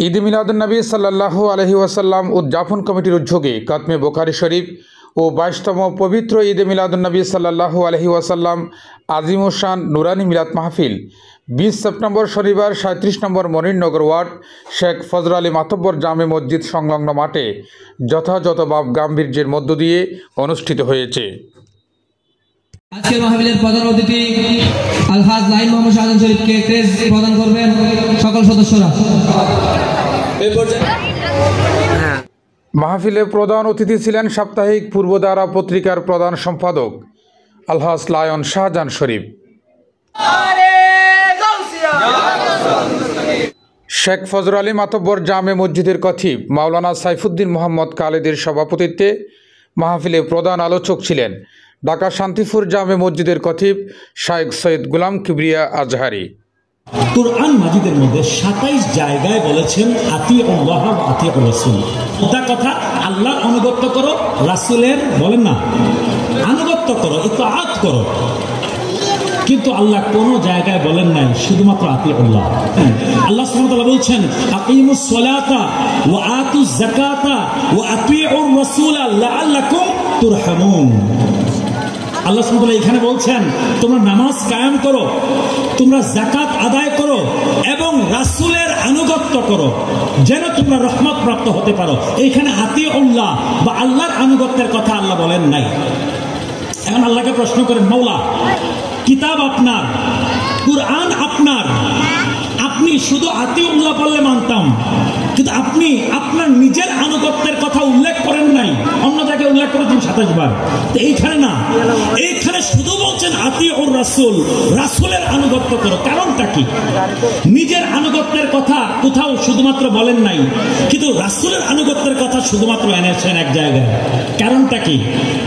ঈদ মিলাদুন্নবী সাল্লাল্লাহু আলাইহি ওয়াসাল্লাম উদযাপন কমিটির উদ্যোগে কাতমে বুখারী শরীফ ও 22তম পবিত্র ঈদ মিলাদুন্নবী সাল্লাল্লাহু আলাইহি ওয়াসাল্লাম আজিমুশান নুরানি মিলাদ মাহফিল 20 সেপ্টেম্বর শনিবার 37 নম্বর মনিরনগর ওয়ার্ড শেখ ফজর আলী মাতব্বর জামে মসজিদ সংলগ্ন মাঠে যথাযথ ভাব গাম্ভীর্যের মধ্য দিয়ে অনুষ্ঠিত হয়েছে। আজকের মাহফিলের প্রধান অতিথি আলহাজ নাঈম মোহাম্মদ শাহজাহান শরীফকে ক্রেজ প্রদান করবেন সকল সদস্যরা। মাহফিলে প্রধান অতিথি ছিলেন সাপ্তাহিক পূর্বধারা পত্রিকার প্রধান সম্পাদক আলহাজ লায়ন শাহজাহান শরীফ। শেখ ফজর আলী মাতব্বর জামে মসজিদের খতিব মাওলানা সাইফুদ্দিন মোহাম্মদ খালেদের সভাপতিত্বে মাহফিলে প্রধান আলোচক ছিলেন ঢাকা শান্তিপুর জামে মসজিদের খতিব শাইখ সৈয়দ গোলাম কিবরিয়া আজহারি। কুরআন মাজিদের মধ্যে 27 জায়গায় বলেছেন আতিউল্লাহ ওয়া আতিউর রাসূল। কথা আল্লাহর আনুগত্য করো, রাসূলের বলেন না আনুগত্য করো, ইতাআত করো। কিন্তু আল্লাহ কোন জায়গায় বলেন নাই শুধুমাত্র আতিউল্লাহ। আল্লাহ সুবহানাহু ওয়া তাআলা বলছেন আকিমুস সালাতা ওয়া আতুজ যাকাতা ওয়া আতিউর রাসূলা লাআল্লাকুম তুরহামুন। আল্লাহ সুবহানাহু ওয়া তাআলা এখানে বলছেন তোমরা নামাজ কায়েম করো, তোমরা যাকাত আদায় করো এবং রাসূলের আনুগত্য করো যেন তোমরা রহমত প্রাপ্ত হতে পারো। এইখানে আতিউল্লাহ বা আল্লাহর আনুগত্যের কথা আল্লাহ বলেন নাই। এখন আল্লাহকে প্রশ্ন করেন, মাওলা কিতাব আপনার, কুরআন আপনার, আপনি শুধু আতিউল্লাহ বললে মানতাম, কিন্তু আপনি আপনার নিজের আনুগত্যের কথা উল্লেখ করেন নাই। অন্য জায়গায় উল্লেখ করেছেন 27 বার, তো এইখানে না, এইখানে শুধু বলছেন আতিউর রাসূল, রাসূলের আনুগত্য করো। কারণটা কি? নিজের আনুগত্যের কথা কোথাও শুধুমাত্র বলেন নাই, কিন্তু রাসূলের আনুগত্যের কথা শুধুমাত্র এনেছেন এক জায়গায়। কারণটা কি?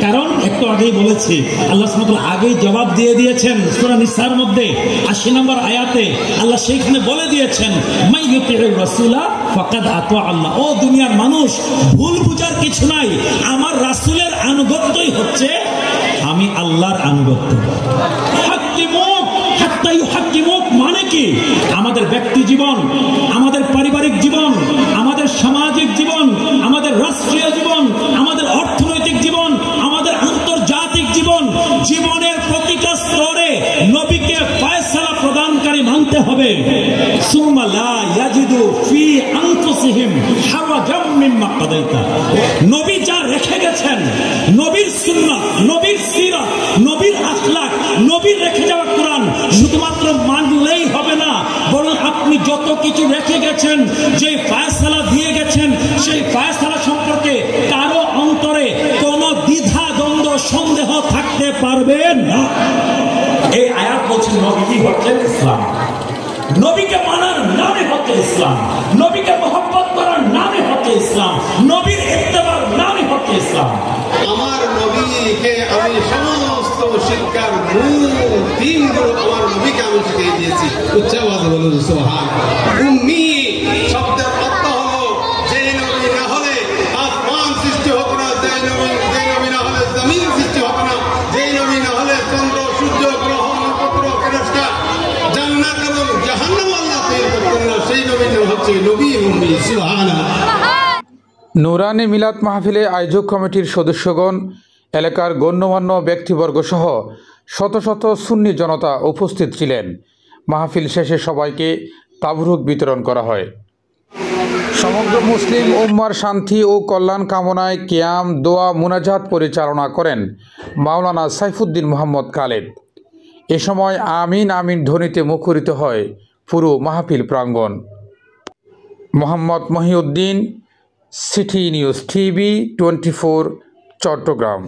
কারণ একটু আগেই বলেছি, আল্লাহ সুবহানাহু ওয়া তাআলা আগেই জবাব দিয়ে দিয়েছেন সূরা নিসার মধ্যে 80 নম্বর আয়াতে আল্লাহ সেইখানে বলে দিয়েছেন মাইয়ুতিউর রাসূলা ফাকাদ আতা আল্লাহ। ও দুনিয়ার মানুষ, ভুল বুঝার কিছু নাই, আমার রাসূলের আনুগত্যই হচ্ছে আমি আল্লাহর আনুগত্য। হাক্কিমুক হাত্তা ইউহাক্কিমুক মানে কি? আমাদের ব্যক্তি জীবন, আমাদের পারিবারিক জীবন, আমাদের সামাজিক জীবন, আমাদের রাষ্ট্রীয় জীবন, আমাদের অর্থনৈতিক জীবন, আমাদের আন্তর্জাতিক জীবন, জীবনের প্রতিটা স্তরে নবীকে ফয়সালা প্রদানকারী মানতে হবে। সুম্মা লা ইয়াজিদু ফি আনফুসিহিম হারাজাম মিম্মা কাদাইতা। নবী যা রেখে গেছেন, নবীর সুন্নাত, নবীর সিরাত, নবীর আখলাক, নবীর রেখে যাওয়া কোরআন শুধুমাত্র মানলেই হবে না, বরং আপনি যত কিছু রেখে গেছেন, যে ফয়সালা দিয়ে গেছেন, সেই ফয়সালা সম্পর্কে কারো অন্তরে কোনো দ্বিধা দ্বন্দ্ব সন্দেহ থাকতে পারবে না। এই আয়াত বলছেন নবী হচ্ছেন ইসলাম। নবীকে মানার নামে হচ্ছে ইসলাম, নবীকে মহব্বত করার নামে হচ্ছে ইসলাম, নবীর ইত্তেবার নামে হচ্ছে ইসলাম। আমার নবীকে আমি সমস্ত শিক্ষার মূল তিনগুলো আমার নবীকে আমি শিখিয়ে দিয়েছি। উচ্চ আওয়াজে বলুন সুবহানাল্লাহ। উম্মি শব্দের অর্থ হলো যে নবী না হলে আসমান সৃষ্টি হতো না, যে নবী না হলে জমিন সৃষ্টি হতো না, যে নবী না হলে চন্দ্র সূর্য গ্রহ নক্ষত্র ফেরেশতা জান্নাত এবং জাহান্নাম আল্লাহ তৈরি করতেন না, সেই নবীর নাম হচ্ছে নবী উম্মি। সুবহানাল্লাহ। নুরানি মিলাদ মাহফিলে আয়োজক কমিটির সদস্যগণ, এলাকার গণ্যমান্য ব্যক্তিবর্গ সহ শত শত সুন্নি জনতা উপস্থিত ছিলেন। মাহফিল শেষে সবাইকে তাবরুক বিতরণ করা হয়। সমগ্র মুসলিম উম্মার শান্তি ও কল্যাণ কামনায় কিয়াম, দোয়া, মুনাজাত পরিচালনা করেন মাওলানা সাইফুদ্দিন মোহাম্মদ খালেদ। এ সময় আমিন আমিন ধ্বনিতে মুখরিত হয় পুরো মাহফিল প্রাঙ্গণ। Mohammad Mohiuddin, city news TV 24, Chittagong.